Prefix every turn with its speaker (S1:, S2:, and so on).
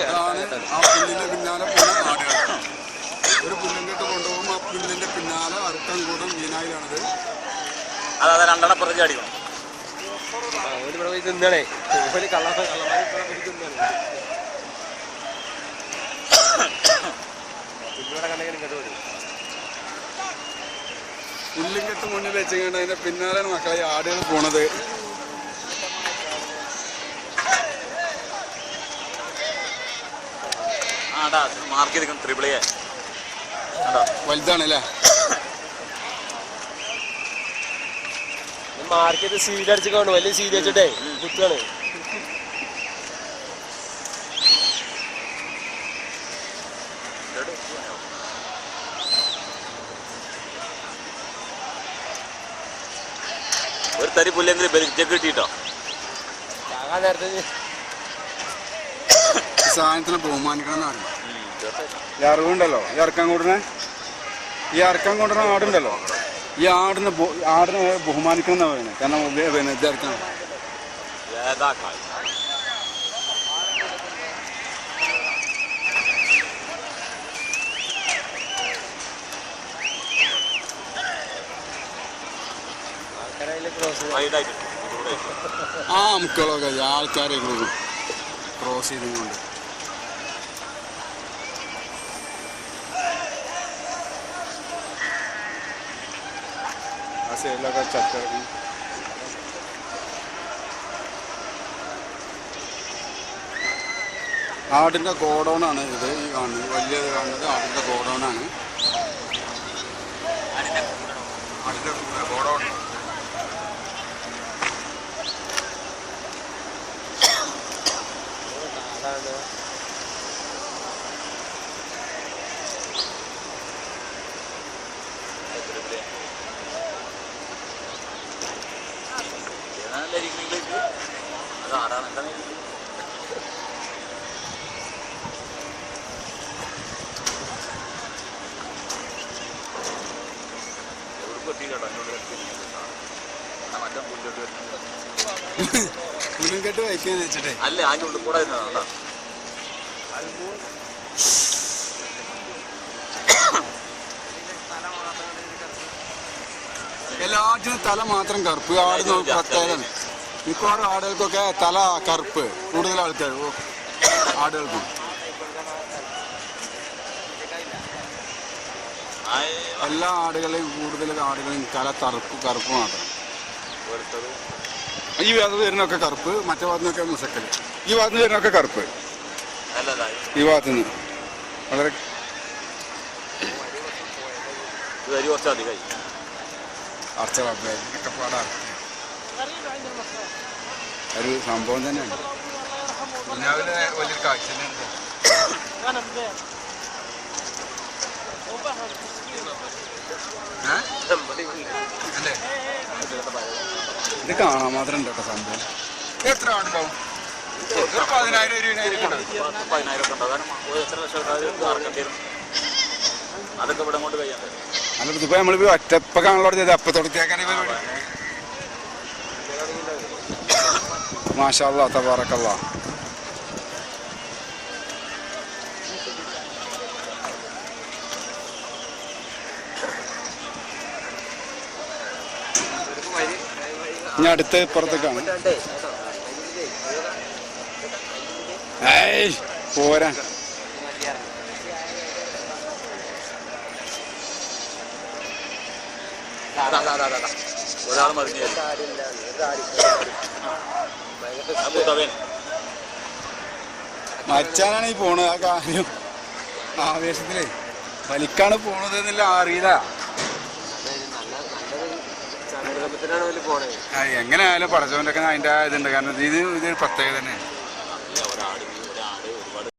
S1: അതാണ് ആ പുല്ലിന്റെ പിന്നാലെ പോകുന്ന ആടുകൾ. ഒരു പുല്ലും കെട്ട് കൊണ്ടുപോകും, ആ പുല്ലിന്റെ പിന്നാലെ അറുക്കം കൂടും മീനായിലാണത്.
S2: അതെ രണ്ടെണ്ണം പുറത്ത് അടിക്കണം.
S3: തിന്നണേ
S1: പുല്ലും കെട്ട് മുന്നിൽ വെച്ചുകൊണ്ട് അതിന്റെ പിന്നാലെയാണ് മക്കളെ ആടുകൾ പോണത്.
S2: മാർക്ക് ചെയ്തിരിക്കണം ത്രിപിൾ എ
S1: വലുതാണല്ലേ.
S3: മാർക്കറ്റ് സീൽ അടിച്ചിട്ട് വലിയ സീൽ വെച്ചിട്ടേ കുത്താണ്.
S2: ഒരു തരി പുല്ലെങ്കിലും ബെൽറ്റൊക്കെ കിട്ടിട്ടോ
S3: നേരത്തെ
S1: സാധനത്തിനെ ബഹുമാനിക്കണം എന്നാണ്. ഈ അറിവുണ്ടല്ലോ, ഈ ഇറക്കം കൂടുന്ന ആടുണ്ടല്ലോ, ഈ ആടിനെ ബഹുമാനിക്കണം എന്നാ പറയുന്നത്. കാരണം പിന്നെ ഇതറിക്കണം. ആ മുക്കളൊക്കെ ആൾക്കാരെ ക്രോസ് ചെയ്തുകൊണ്ട് ആ സൈഡിലൊക്കെ ചട്ടിറങ്ങി. ആടിൻ്റെ ഗോഡൗണാണ് ഇത്. ഈ കാണുന്നത് വലിയത് കാണുന്നത് ആടിൻ്റെ ഗോഡൗണാണ്. ആടിൻ്റെ ഗോഡൗൺ പുല്ലുംകെട്ട് വയ്ക്കാന്ന് വെച്ചിട്ടേ
S2: അല്ലേ അതിൻ്റെ ഉള്ളിൽ കൂടെ
S1: എല്ലാറ്റിനും തല മാത്രം കറുപ്പ്. ആട് പ്രത്യേകത. മിക്കവാറും ആടുകൾക്കൊക്കെ തല കറുപ്പ്. കൂടുതൽ ആൾക്കാർ ആടുകൾക്കും എല്ലാ ആടുകളെയും കൂടുതൽ ആടുകളെയും തല കറുപ്പ് മാത്രം. ഈ ഭാഗത്ത് വരുന്നൊക്കെ കറുപ്പ്, മറ്റേ ഭാഗത്തു നിന്നൊക്കെ മുസക്കല്. ഈ ഭാഗത്ത് നിന്ന് വരുന്നൊക്കെ കറുപ്പ്. ഈ ഭാഗത്തു നിന്ന് വളരെ ഒരു സംഭവം തന്നെയാണ്. രാവിലെ വലിയൊരു കാഴ്ച തന്നെയാണ്. അല്ലേ ഇത് കാണാൻ മാത്രം ഉണ്ട് കേട്ടോ സംഭവം. എത്ര ആടുണ്ടാവും? 10,000-20,000
S2: അതൊക്കെ ഇവിടെ കൊണ്ട് കഴിയാൻ
S1: അല്ല. ഇതിപ്പോ നമ്മളിപ്പോ ഒറ്റപ്പ കാണാൻ ചെയ്ത് അപ്പൊ തുടങ്ങിയേക്കാൻ മാഷാ അല്ലാഹ് തബാറക്കല്ലാഹ്. ഇനി അടുത്ത് പുറത്തേക്കാണ്. ഏയ് പോരാ.
S2: ഒരാൾ മറിഞ്ഞ
S1: മച്ചാനാണ് ഈ പോണത്. ആ കാര്യം ആവേശത്തിലേ വലിക്കാണ് പോണത് എന്നില്ല അറിയില്ല. എങ്ങനെ ആയാലും പടച്ചവൻ്റെ ഒക്കെ അതിൻ്റെ ഇതുണ്ട്. കാരണം ഇത് പ്രത്യേകത തന്നെ.